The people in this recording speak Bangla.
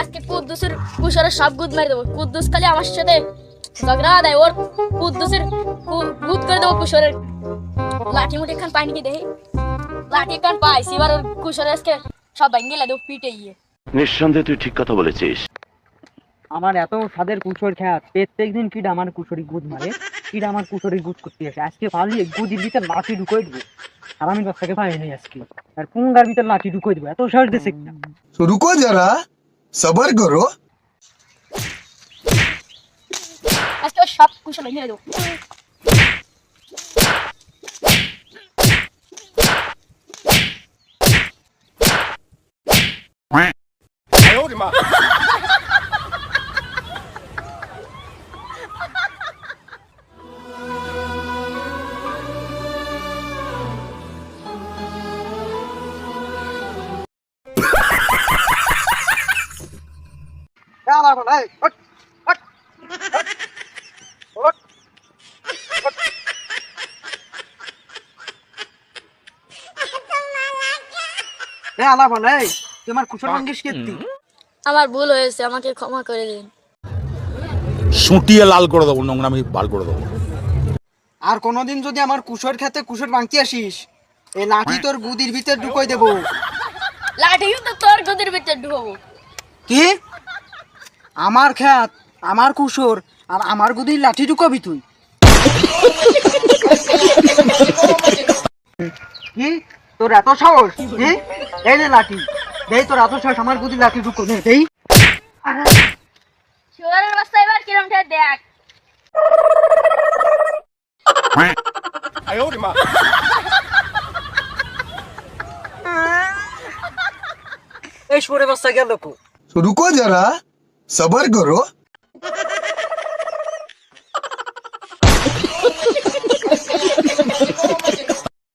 আজকে কুদ্দুসের কুশরের সব গুদ মেরে দেবো। কুদ্দুস খালি আমার সাথে ঝগড়া দেয়, ওর কুদ্দুসের গুদ করে দেবো। কুশরের লাঠি মুঠি খান পাই নাকি দেখি, লাঠি কান পাইছি, এবার ওর কুশরের আজকে সব ভাঙ্গিলা দেবো পিটে গিয়ে। নিঃসন্দেহে তুই ঠিক কথা বলেছিস। আমার এত স্বাদের কুসর খ্যাত, প্রত্যেক দিন কিটা আমার কুসরি গুদ মারে, কিটা আমার কুসরি গুদ করতে আসে। আজকে ভাবলি গুদির ভিতরে লাঠি ঢুকাই দেবো, আর আমি বাচ্চাকে পাই নাই আজকে, আর পুঙ্গার ভিতরে লাঠি ঢুকাই দেবো। এত সাহস দিছে কিনা। तो रुको जरा सबर करो। আজকে ওর সব কুশল ভেঙে দেবো। তোমার কুসর ভাঙ্গিস কেতি? আমার ভুল হয়েছে, আমাকে ক্ষমা করে দিন। সুটিয়ে লাল করে দেবো, নোংরামি বার করে দেবো। আর কোনোদিন যদি আমার কুসর খেতে কুসর ভাঙতে আসিস, এই লাঠি তোর গুদির ভিতর ঢুকাই দেবো। লাঠি কিন্তু তোর গদির ভিতর ঢুকাবো। কি? আমার খ্যাত, আমার কুসর, আর আমার গুদির লাঠি ঢুকাবি তুই? কি তোর এত সাহস? এই রে লাঠি, দেই তোর এত সাহস, আমার গুদির লাঠি ঢুকো, নে দেই। শিওরের বাচ্চা এবার কিরম ঠেক দেখ। এই সরে বাচ্চা গেল। तो रुको जरा सबर करो।